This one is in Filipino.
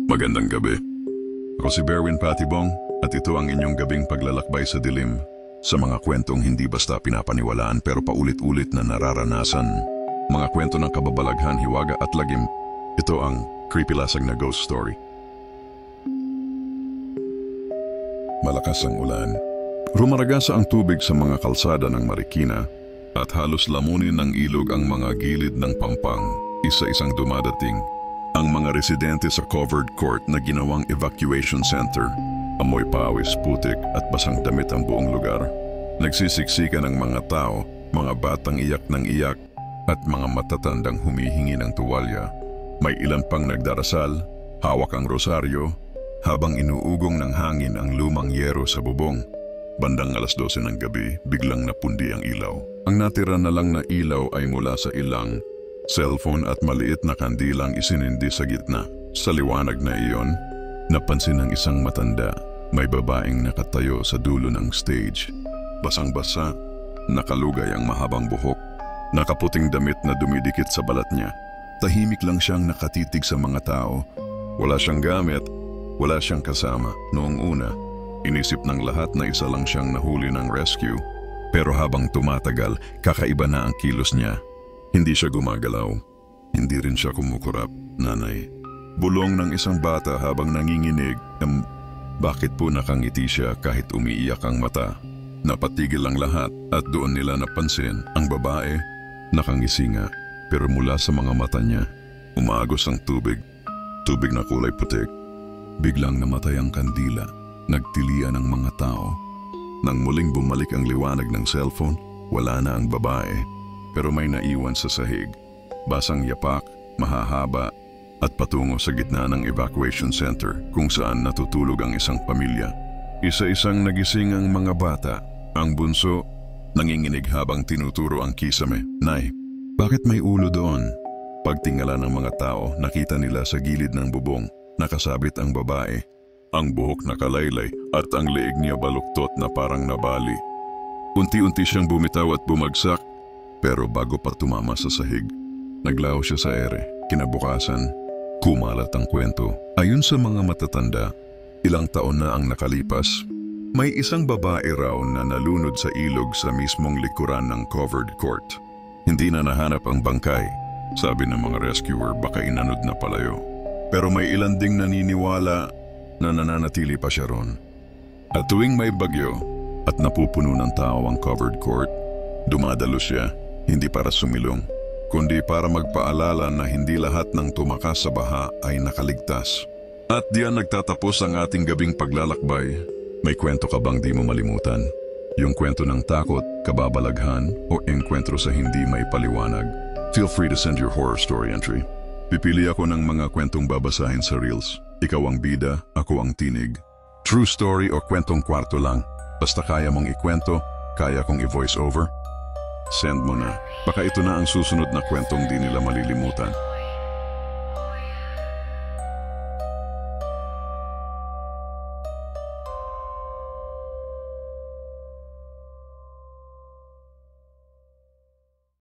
Magandang gabi. Ako si Berwin Patibong at ito ang inyong gabing paglalakbay sa dilim sa mga kwentong hindi basta pinapaniwalaan pero paulit-ulit na nararanasan. Mga kwento ng kababalaghan, hiwaga at lagim. Ito ang creepylasag na ghost story. Malakas ang ulan. Rumaragasa ang tubig sa mga kalsada ng Marikina at halos lamunin ng ilog ang mga gilid ng Pampang. Isa-isang dumadating ang mga residente sa covered court na ginawang evacuation center. Amoy pawis, putik at basang damit ang buong lugar. Nagsisiksikan ang mga tao, mga batang iyak ng iyak at mga matatandang humihingi ng tuwalya. May ilan pang nagdarasal, hawak ang rosaryo, habang inuugong ng hangin ang lumang yero sa bubong. Bandang 12:00 ng gabi, biglang napundi ang ilaw. Ang natira na lang na ilaw ay mula sa ilang cellphone at maliit na kandilang isinindi sa gitna. Sa liwanag na iyon, napansin ng isang matanda. May babaeng nakatayo sa dulo ng stage. Basang-basa, nakalugay ang mahabang buhok, nakaputing damit na dumidikit sa balat niya. Tahimik lang siyang nakatitig sa mga tao. Wala siyang gamit, wala siyang kasama. Noong una, inisip ng lahat na isa lang siyang nahuli ng rescue. Pero habang tumatagal, kakaiba na ang kilos niya. Hindi siya gumagalaw. Hindi rin siya kumukurap, nanay. Bulong ng isang bata habang nanginginig. Bakit po nakangiti siya kahit umiiyak ang mata? Napatigil ang lahat at doon nila napansin ang babae. Nakangisi nga, pero mula sa mga mata niya, umaagos ang tubig. Tubig na kulay putik. Biglang namatay ang kandila. Nagtilian ang mga tao. Nang muling bumalik ang liwanag ng cellphone, wala na ang babae. Pero may naiwan sa sahig. Basang yapak, mahahaba, at patungo sa gitna ng evacuation center kung saan natutulog ang isang pamilya. Isa-isang nagising ang mga bata. Ang bunso, nanginginig habang tinuturo ang kisame. Nay, bakit may ulo doon? Pagtingala ng mga tao, nakita nila sa gilid ng bubong, nakasabit ang babae. Ang buhok nakalaylay at ang leeg niya baluktot na parang nabali. Unti-unti siyang bumitaw at bumagsak, pero bago pa tumama sa sahig, naglaho siya sa ere. Kinabukasan, kumalat ang kwento. Ayon sa mga matatanda, ilang taon na ang nakalipas. May isang babae raw na nalunod sa ilog sa mismong likuran ng covered court. Hindi na nahanap ang bangkay. Sabi ng mga rescuer, baka inanod na palayo. Pero may ilan ding naniniwala na nananatili pa siya ron. At tuwing may bagyo at napupuno ng tao ang covered court, dumadalo siya, hindi para sumilong, kundi para magpaalala na hindi lahat ng tumakas sa baha ay nakaligtas. At diyan nagtatapos ang ating gabing paglalakbay. May kwento ka bang di mo malimutan? Yung kwento ng takot, kababalaghan, o engkwentro sa hindi may paliwanag? Feel free to send your horror story entry. Pipili ako ng mga kwentong babasahin sa Reels. Ikaw ang bida, ako ang tinig. True story o kwentong kwarto lang. Basta kaya mong ikwento, kaya kong i-voice over. Send mo na. Baka ito na ang susunod na kwentong di nila malilimutan.